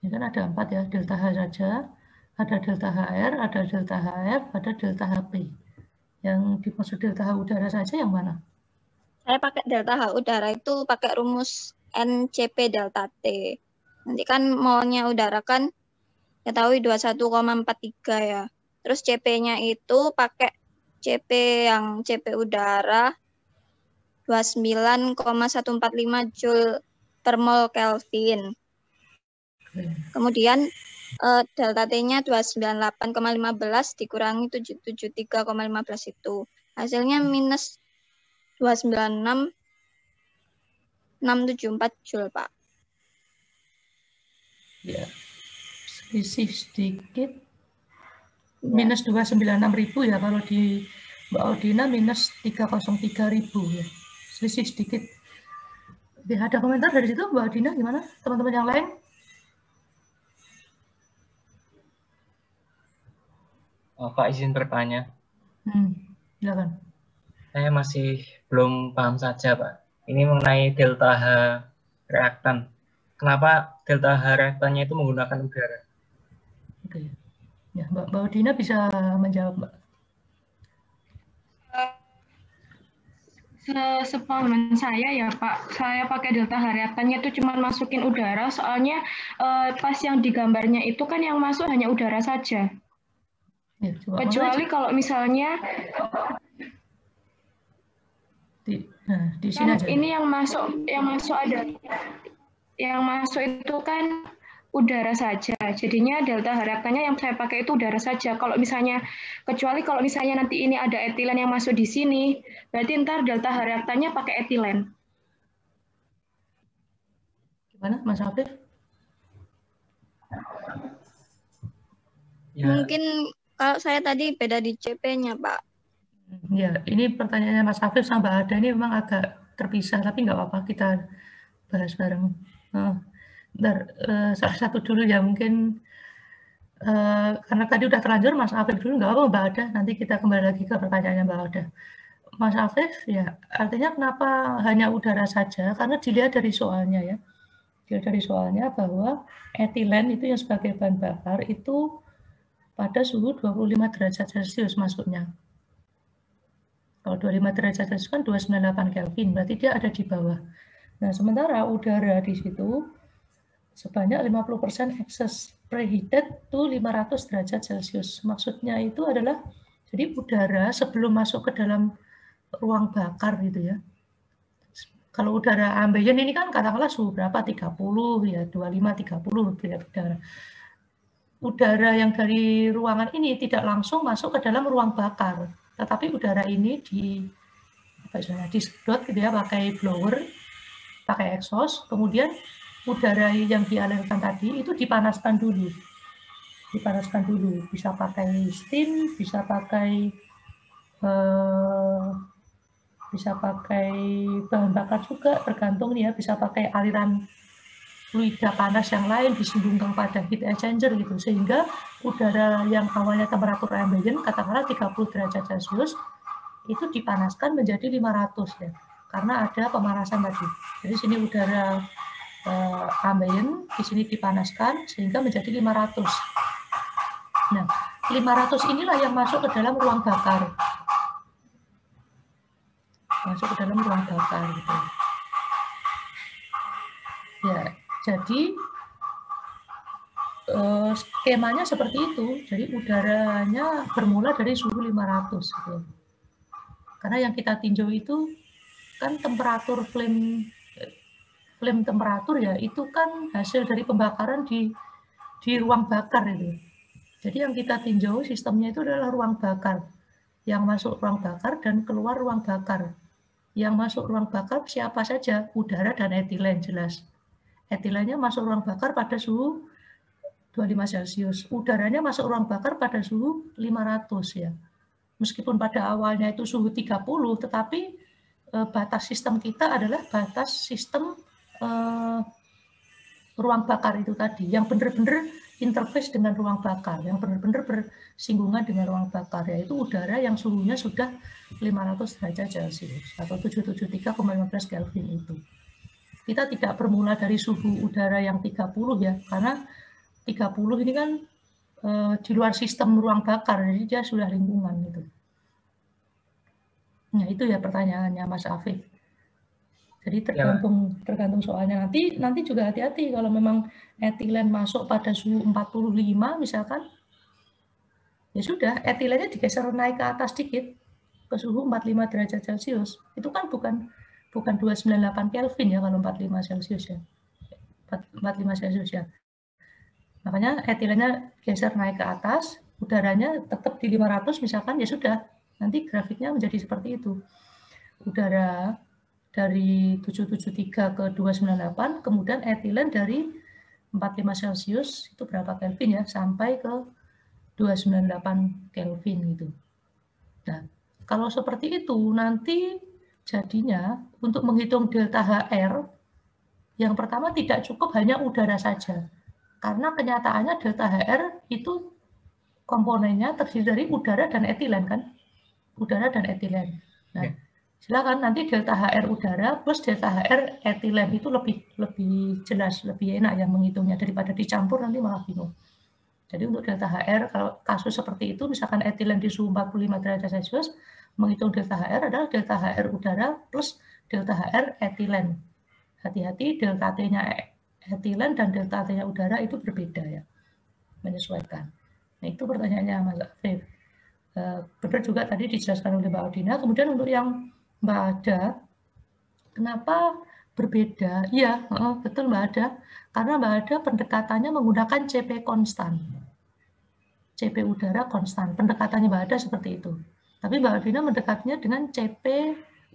Ini kan ada 4 ya, delta H saja, ada delta HR, ada delta HF, ada delta HP. Yang dimaksud delta H udara saja yang mana? Saya pakai delta H udara itu pakai rumus NCP delta T. Nanti kan molnya udara kan ketahui 21,43 ya. Terus CP-nya itu pakai CP yang CP udara 29,145 Joule per mol Kelvin. Kemudian delta T-nya 298,15 dikurangi 773,15 itu. Hasilnya minus 296,674 Joule, Pak. Ya, selisih sedikit. Minus 296.000 ya, kalau di Mbak Audina minus 303.000 ya. Selisih sedikit. Oke, ada komentar dari situ Mbak Audina gimana? Teman-teman yang lain? Pak izin bertanya. Silakan. Saya masih belum paham saja, Pak. Ini mengenai delta H reaktan. Kenapa delta H reaktannya itu menggunakan udara? Oke. Ya, Mbak Audina bisa menjawab, Mbak. Sepengalaman saya ya Pak, saya pakai delta H reaktannya itu cuma masukin udara, soalnya pas yang di gambarnya itu kan yang masuk hanya udara saja. Ya, coba kecuali kalau misalnya di sini aja. Ini yang masuk ada, yang masuk itu kan udara saja. Jadinya delta H reaktannya yang saya pakai itu udara saja. Kalau misalnya kalau misalnya nanti ini ada etilen yang masuk di sini, berarti ntar delta H reaktannya pakai etilen. Gimana, Mas Afif? Ya. Mungkin kalau saya tadi beda di CP-nya, Pak. Ya, ini pertanyaannya Mas Afif sama Mbak Ada ini memang agak terpisah, tapi nggak apa-apa kita bahas bareng. Salah satu dulu ya, mungkin karena tadi udah terlanjur Mas Afif dulu, nggak apa-apa Mbak Ada, nanti kita kembali lagi ke pertanyaannya Mbak Ada. Mas Afif, ya artinya kenapa hanya udara saja? Karena dilihat dari soalnya ya. Dilihat dari soalnya bahwa etilen itu yang sebagai bahan bakar itu pada suhu 25 derajat Celcius masuknya. Kalau 25 derajat Celcius kan 298 Kelvin, berarti dia ada di bawah. Nah, sementara udara di situ sebanyak 50% excess preheated to 500 derajat Celcius. Maksudnya itu adalah, jadi udara sebelum masuk ke dalam ruang bakar gitu ya. Kalau udara ambien ini kan katakanlah suhu berapa, 30 ya, 25, 30 ya udara. Udara yang dari ruangan ini tidak langsung masuk ke dalam ruang bakar, tetapi udara ini disedot gitu ya, pakai blower, pakai exhaust, kemudian udara yang dialirkan tadi itu dipanaskan dulu. Bisa pakai steam, bisa pakai bahan bakar juga, tergantung nih ya, bisa pakai aliran fluida panas yang lain disambungkan pada heat exchanger gitu, sehingga udara yang awalnya temperatur ambien katakanlah 30 derajat Celcius itu dipanaskan menjadi 500 ya, karena ada pemanasan tadi. Jadi sini udara ambien, di sini dipanaskan sehingga menjadi 500. Nah, 500 inilah yang masuk ke dalam ruang bakar. Gitu. Ya, jadi skemanya seperti itu. Jadi udaranya bermula dari suhu 500 gitu. Karena yang kita tinjau itu kan temperatur flame temperatur ya, itu kan hasil dari pembakaran di ruang bakar itu. Jadi yang kita tinjau sistemnya itu adalah ruang bakar. Yang masuk ruang bakar dan keluar ruang bakar. Yang masuk ruang bakar siapa saja? Udara dan etilen jelas. Etilennya masuk ruang bakar pada suhu 25 Celcius. Udaranya masuk ruang bakar pada suhu 500 ya. Meskipun pada awalnya itu suhu 30, tetapi batas sistem kita adalah batas sistem ruang bakar itu tadi, yang benar-benar interface dengan ruang bakar, yang benar-benar bersinggungan dengan ruang bakar, yaitu udara yang suhunya sudah 500 derajat Celcius atau 773,15 Kelvin itu. Kita tidak bermula dari suhu udara yang 30 ya, karena 30 ini kan di luar sistem ruang bakar, jadi dia sudah lingkungan gitu. Nah, itu ya pertanyaannya Mas Afif. Jadi tergantung soalnya. Nanti juga hati-hati kalau memang etilen masuk pada suhu 45 misalkan, ya sudah, etilennya digeser naik ke atas dikit ke suhu 45 derajat Celcius. Itu kan bukan 298 Kelvin ya kalau 45 Celcius ya. 45 Celcius ya. Makanya etilennya geser naik ke atas, udaranya tetap di 500 misalkan, ya sudah. Nanti grafiknya menjadi seperti itu. Udara dari 773 ke 298, kemudian etilen dari 45 Celcius, itu berapa Kelvin ya, sampai ke 298 Kelvin gitu. Nah, kalau seperti itu, nanti jadinya untuk menghitung delta HR, yang pertama tidak cukup hanya udara saja. Karena kenyataannya delta HR itu komponennya terdiri dari udara dan etilen kan? Udara dan etilen. Nah, silakan nanti delta HR udara plus delta HR etilen itu lebih jelas, lebih enak ya menghitungnya daripada dicampur nanti malah bingung. Jadi untuk delta HR kalau kasus seperti itu misalkan etilen di suhu 45 derajat Celcius, menghitung delta HR adalah delta HR udara plus delta HR etilen. Hati-hati delta T-nya etilen dan delta T-nya udara itu berbeda ya. Menyesuaikan. Nah, itu pertanyaannya Mas Afif. Benar juga tadi dijelaskan oleh Mbak Odina. Kemudian untuk yang Mbak Ada, kenapa berbeda? Iya, betul Mbak Ada. Karena Mbak Ada pendekatannya menggunakan CP konstan. CP udara konstan. Pendekatannya Mbak Ada seperti itu. Tapi Mbak Odina mendekatnya dengan CP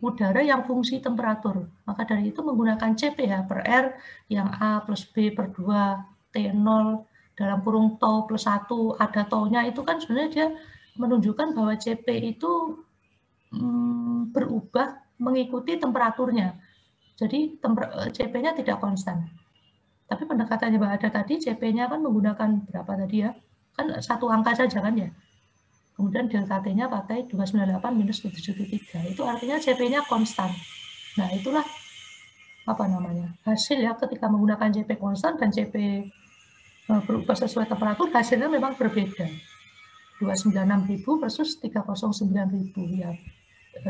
udara yang fungsi temperatur. Maka dari itu menggunakan CPH per R yang A plus B per 2, T0, dalam kurung tau plus 1, ada tau-nya itu kan sebenarnya dia menunjukkan bahwa CP itu berubah mengikuti temperaturnya. Jadi CP-nya tidak konstan. Tapi pendekatannya Mbak Ada tadi, CP-nya kan menggunakan berapa tadi ya? Kan satu angka saja kan ya? Kemudian delta T-nya pakai 298 minus 773. Itu artinya CP-nya konstan. Nah, itulah apa namanya? Hasil ya ketika menggunakan CP konstan dan CP berubah sesuai temperatur, hasilnya memang berbeda. 296.000 versus 309.000 ya.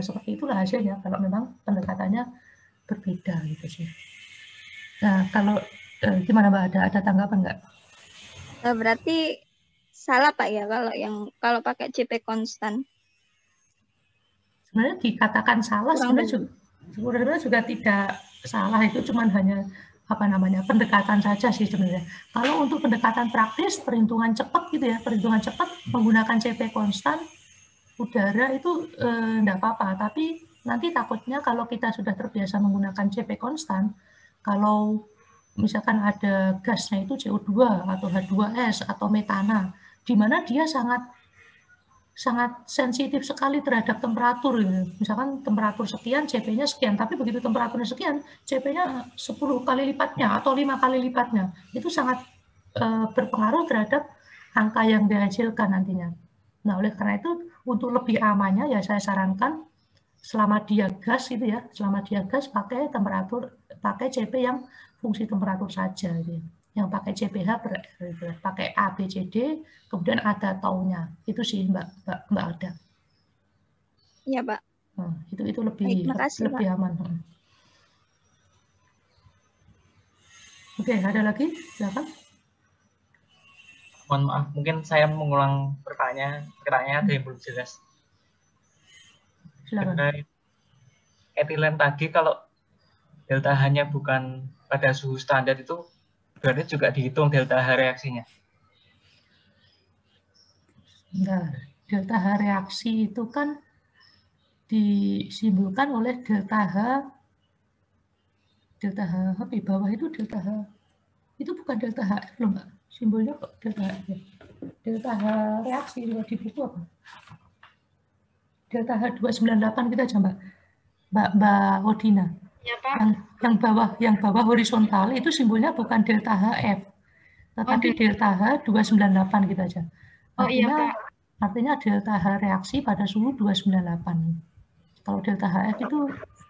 Seperti itulah hasilnya kalau memang pendekatannya berbeda gitu sih. Nah, kalau gimana Mbak, ada tanggapan nggak? Berarti salah Pak ya kalau pakai CP konstan. Sebenarnya dikatakan salah sebenarnya juga tidak salah, itu cuman hanya apa namanya pendekatan saja sih sebenarnya. Kalau untuk pendekatan praktis perhitungan cepat gitu ya, perhitungan cepat menggunakan CP konstan udara itu enggak apa-apa, tapi nanti takutnya kalau kita sudah terbiasa menggunakan CP konstan, kalau misalkan ada gasnya itu CO2 atau H2S atau metana, di mana dia sangat sensitif sekali terhadap temperatur. Misalkan temperatur sekian, CP-nya sekian, tapi begitu temperaturnya sekian, CP-nya 10 kali lipatnya atau 5 kali lipatnya. Itu sangat berpengaruh terhadap angka yang dihasilkan nantinya. Nah, oleh karena itu, untuk lebih amannya ya saya sarankan selama dia gas itu ya, selama dia gas pakai CP yang fungsi temperatur saja gitu. Yang pakai CPH pakai A, B, C, D, kemudian ada taunya. Itu sih Mbak Ada. Iya, Pak. Nah, itu lebih aman. Oke, ada lagi? Silakan. Mohon maaf, mungkin saya mengulang pertanyaannya ada yang belum jelas. Silakan. Etilen tadi kalau delta H-nya bukan pada suhu standar itu berarti juga dihitung delta H reaksinya. Nah, delta H reaksi itu kan disimbolkan oleh delta H di bawah itu delta H. Itu bukan delta HF loh Mbak. Simbolnya kok delta H. Delta H reaksi di buku apa? Delta H298 kita coba. Mbak Odina. Ya, Pak. Yang bawah horizontal itu simbolnya bukan delta HF, tetapi delta H298 kita aja. Artinya delta H reaksi pada suhu 298. Kalau delta HF itu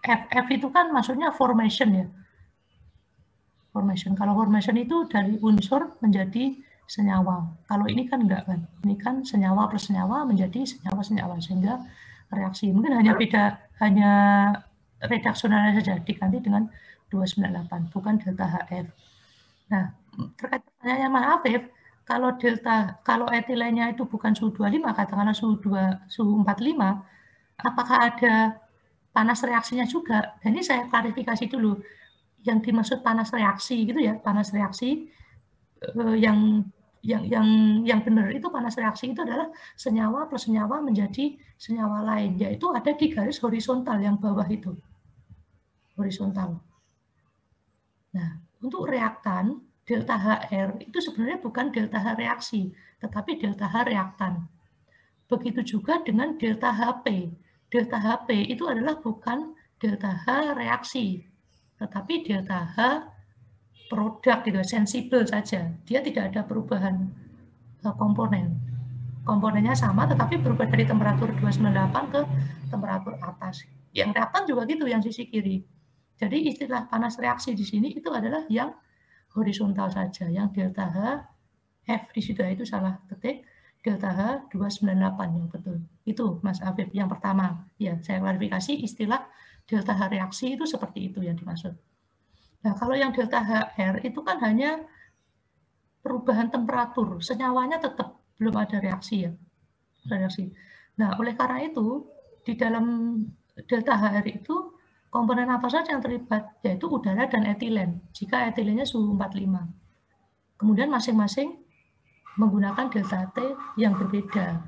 FF itu kan maksudnya formation ya. Formation. Kalau formation itu dari unsur menjadi senyawa. Kalau ini kan enggak kan, ini kan senyawa plus senyawa menjadi senyawa-senyawa, sehingga reaksi mungkin hanya redaksionalnya saja diganti dengan 298, bukan delta HF. Nah, terkait pertanyaannya Mas Afif, kalau etilennya itu bukan suhu 25, katakanlah suhu 45, apakah ada panas reaksinya juga? Dan ini saya klarifikasi dulu. Yang dimaksud panas reaksi gitu ya, panas reaksi yang benar itu panas reaksi itu adalah senyawa plus senyawa menjadi senyawa lain, yaitu ada di garis horizontal yang bawah itu. Horizontal. Nah, untuk reaktan, delta HR itu sebenarnya bukan delta H reaksi, tetapi delta H reaktan. Begitu juga dengan delta HP. Delta HP itu adalah bukan delta H reaksi, tetapi delta H produk, gitu, sensibel saja. Dia tidak ada perubahan komponen. Komponennya sama, tetapi berubah dari temperatur 298 ke temperatur atas. Yang reaktan juga gitu, yang sisi kiri. Jadi istilah panas reaksi di sini itu adalah yang horizontal saja, yang delta H F di situ itu salah ketik, delta H 298 yang betul. Itu Mas Afif yang pertama. Ya, saya klarifikasi istilah delta H reaksi itu seperti itu yang dimaksud. Nah, kalau yang delta HR itu kan hanya perubahan temperatur, senyawanya tetap belum ada reaksi ya. Reaksi. Nah, oleh karena itu di dalam delta HR itu komponen apa saja yang terlibat, yaitu udara dan etilen, jika etilennya suhu 45. Kemudian masing-masing menggunakan delta T yang berbeda.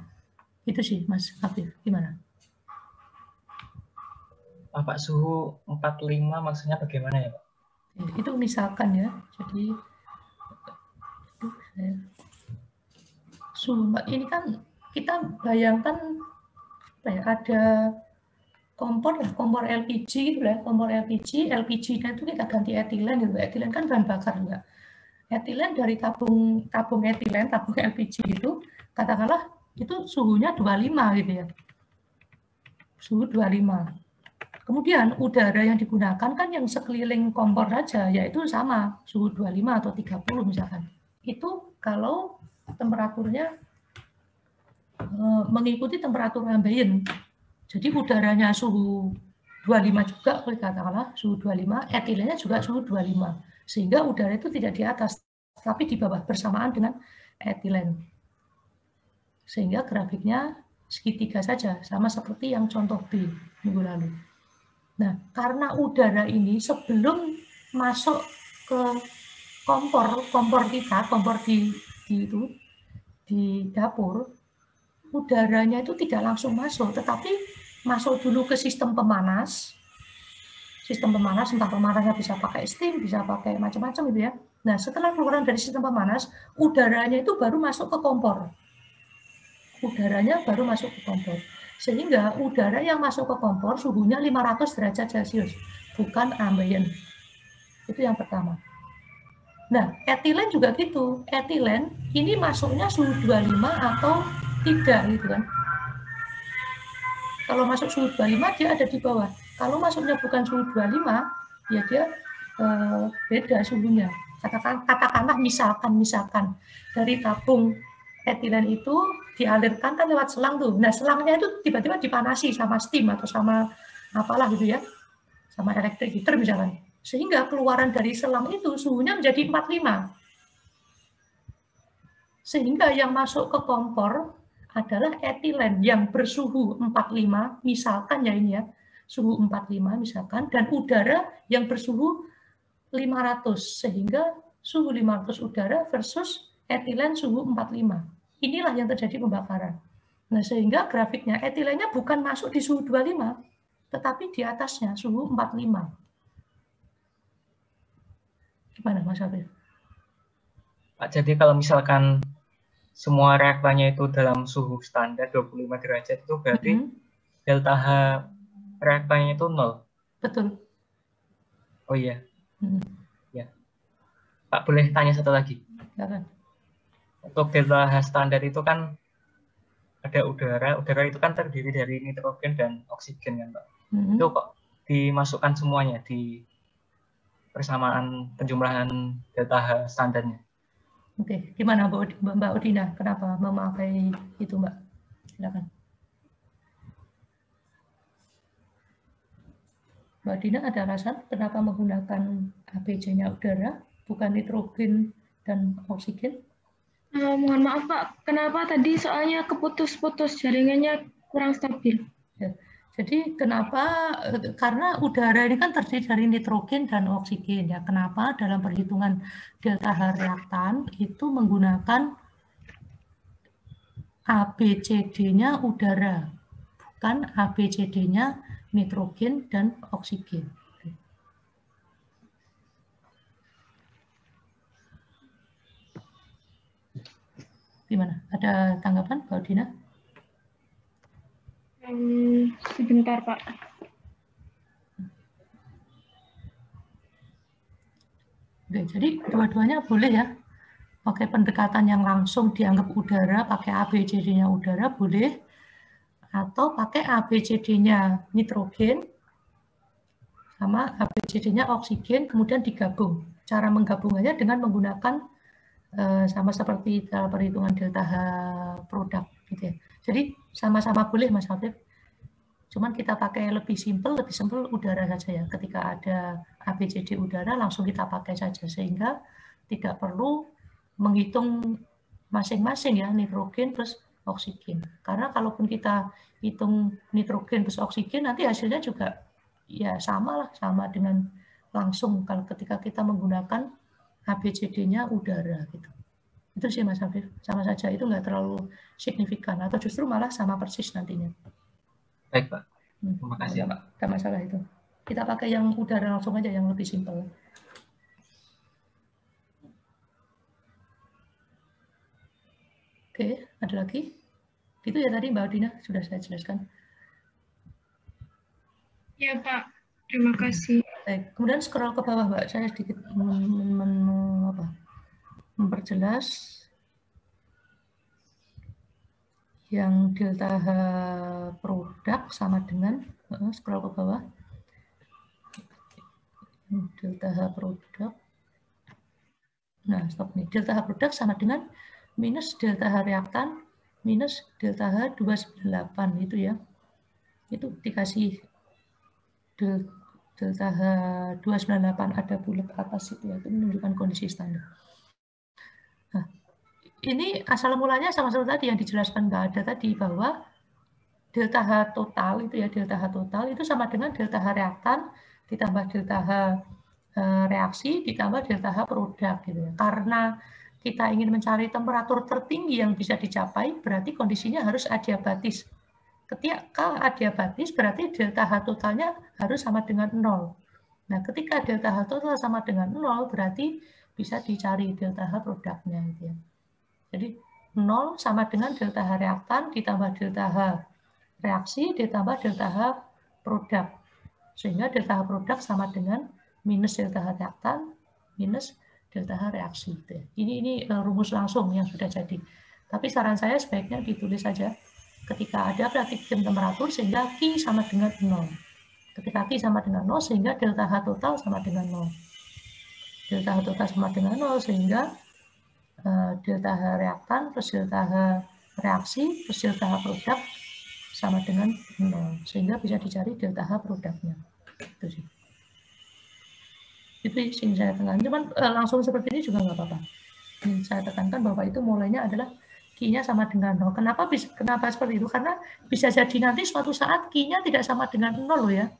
Itu sih, Mas Afif. Gimana? Pak, suhu 45 maksudnya bagaimana ya, Pak? Itu misalkan ya, jadi suhu ini kan kita bayangkan ada kompor LPG gitu lah, kompor LPG-nya itu kita ganti etilen gitu. Etilen kan bahan bakar juga. Etilen dari tabung etilen, tabung LPG itu katakanlah itu suhunya 25 gitu ya. Suhu 25. Kemudian udara yang digunakan kan yang sekeliling kompor saja, yaitu sama, suhu 25 atau 30 misalkan. Itu kalau temperaturnya mengikuti temperatur ambient. Jadi udaranya suhu 25 juga, katakanlah suhu 25, etilennya juga suhu 25. Sehingga udara itu tidak di atas, tapi di bawah bersamaan dengan etilen. Sehingga grafiknya segitiga saja, sama seperti yang contoh B minggu lalu. Nah, karena udara ini sebelum masuk ke kompor kita, kompor di dapur, udaranya itu tidak langsung masuk, tetapi masuk dulu ke sistem pemanas. Sistem pemanas, entah pemanasnya bisa pakai steam, bisa pakai macam-macam gitu ya. Nah, setelah keluaran dari sistem pemanas, udaranya itu baru masuk ke kompor. Udaranya baru masuk ke kompor. Sehingga udara yang masuk ke kompor suhunya 500 derajat Celcius, bukan ambient. Itu yang pertama. Nah, etilen juga gitu. Etilen ini masuknya suhu 25 atau tidak gitu kan. Kalau masuk suhu 25 dia ada di bawah. Kalau masuknya bukan suhu 25, ya dia beda suhunya. Katakanlah misalkan dari tabung etilen itu dialirkan kan lewat selang tuh. Nah, selangnya itu tiba-tiba dipanasi sama steam atau sama apalah gitu ya. Sama electric heater misalkan. Sehingga keluaran dari selang itu suhunya menjadi 45. Sehingga yang masuk ke kompor adalah etilen yang bersuhu 45, misalkan ya ini ya, suhu 45 misalkan, dan udara yang bersuhu 500, sehingga suhu 500 udara versus etilen suhu 45. Inilah yang terjadi pembakaran. Nah, sehingga grafiknya etilennya bukan masuk di suhu 25, tetapi di atasnya suhu 45. Gimana Mas Afif? Pak, jadi kalau misalkan semua reaktannya itu dalam suhu standar 25 derajat itu berarti delta H reaktannya itu 0. Betul. Oh iya. Ya. Pak, boleh tanya satu lagi? Silakan. Untuk delta H standar itu kan ada udara. Udara itu kan terdiri dari nitrogen dan oksigen kan, Pak. Itu kok dimasukkan semuanya di persamaan penjumlahan delta H standarnya? Oke, gimana Mbak Udina? Kenapa memakai itu, Mbak? Silakan. Mbak Dina, ada alasan kenapa menggunakan ABC-nya udara, bukan nitrogen dan oksigen? Mohon maaf Pak, kenapa tadi soalnya keputus-putus, jaringannya kurang stabil. Ya. Jadi kenapa? Karena udara ini kan terdiri dari nitrogen dan oksigen ya. Kenapa dalam perhitungan delta H reaktan itu menggunakan ABCD-nya udara, bukan ABCD-nya nitrogen dan oksigen. Gimana? Ada tanggapan, Mbak Dina? Sebentar, Pak. Oke, jadi dua-duanya boleh ya. Pakai pendekatan yang langsung dianggap udara, pakai ABCD-nya udara boleh. Atau pakai ABCD-nya nitrogen sama ABCD-nya oksigen, kemudian digabung. Cara menggabungannya dengan menggunakan sama seperti dalam perhitungan delta H produk gitu ya. Jadi sama-sama boleh Mas Afif. Cuman kita pakai lebih simpel udara saja ya. Ketika ada ABCD udara langsung kita pakai saja sehingga tidak perlu menghitung masing-masing ya nitrogen plus oksigen. Karena kalaupun kita hitung nitrogen plus oksigen nanti hasilnya juga ya sama dengan langsung kalau ketika kita menggunakan ABCD-nya udara gitu. Itu sih Mas Afif, sama saja itu nggak terlalu signifikan atau justru malah sama persis nantinya. Baik Pak, terima kasih Pak. Tidak masalah itu. Kita pakai yang udara langsung aja yang lebih simpel. Oke, ada lagi? Itu ya tadi Mbak Dina sudah saya jelaskan. Ya Pak, terima kasih. Baik, kemudian scroll ke bawah Mbak, saya sedikit memperjelas yang delta H produk sama dengan scroll ke bawah delta H produk. Nah, stop nih. Delta H produk sama dengan minus delta H reaktan minus delta H 298 itu ya. Itu dikasih delta H 298 ada bulat atas itu ya. Itu menunjukkan kondisi standar. Nah, ini asal mulanya sama seperti tadi yang dijelaskan Mbak Ada tadi bahwa delta H total itu ya, delta H total itu sama dengan delta H reaktan ditambah delta H reaksi ditambah delta H produk gitu ya. Karena kita ingin mencari temperatur tertinggi yang bisa dicapai, berarti kondisinya harus adiabatis. Ketika adiabatis berarti delta H totalnya harus sama dengan 0. Nah, ketika delta H total sama dengan 0 berarti bisa dicari delta H produknya gitu ya. Jadi 0 sama dengan delta H reaktan ditambah delta H reaksi ditambah delta H produk. Sehingga delta H produk sama dengan minus delta H reaktan minus delta H reaksi. Ini rumus langsung yang sudah jadi. Tapi saran saya sebaiknya ditulis saja ketika ada berarti temperatur sehingga Q sama dengan 0. Ketika Q sama dengan 0 sehingga delta H total sama dengan 0. Delta H total sama dengan 0 sehingga delta H reaktan plus delta H reaksi plus delta H produk sama dengan 0. Sehingga bisa dicari delta H produknya. Itu sih. Itu yang saya tekankan. Cuman langsung seperti ini juga nggak apa-apa. Saya tekankan bahwa itu mulainya adalah Q-nya sama dengan 0. Kenapa seperti itu? Karena bisa jadi nanti suatu saat Q-nya tidak sama dengan 0 loh ya.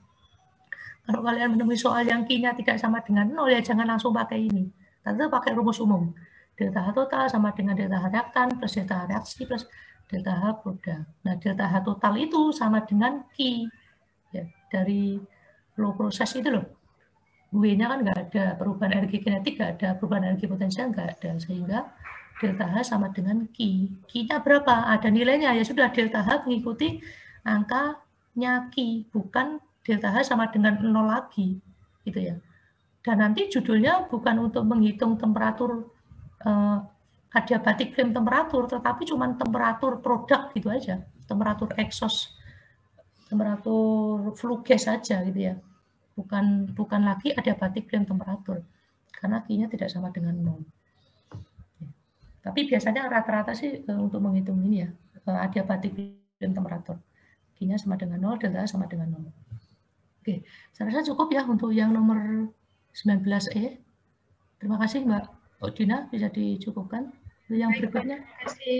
Kalau kalian menemui soal yang Q-nya tidak sama dengan 0 ya jangan langsung pakai ini. Tentu pakai rumus umum. Delta H total sama dengan delta H reaktan plus delta H reaksi plus delta H produk. Nah, delta H total itu sama dengan Q. Ya, dari flow proses itu loh. W-nya kan nggak ada, perubahan energi kinetik nggak ada, perubahan energi potensial nggak ada, sehingga delta H sama dengan Q. Q-nya berapa? Ada nilainya, ya sudah delta H mengikuti angkanya Q, bukan delta H sama dengan 0 lagi, gitu ya. Dan nanti judulnya bukan untuk menghitung temperatur adiabatic flame temperatur, tetapi cuma temperatur produk gitu aja, temperatur exhaust, temperatur flue gas saja gitu ya. Bukan lagi adiabatic flame temperatur karena Q-nya tidak sama dengan 0. Tapi biasanya rata-rata sih untuk menghitung ini ya, adiabatik film temperatur. Q-nya sama dengan 0, delta sama dengan 0. Oke, saya rasa cukup ya untuk yang nomor 19E. Terima kasih Mbak Odina, bisa dicukupkan. Yang berikutnya. Terima kasih.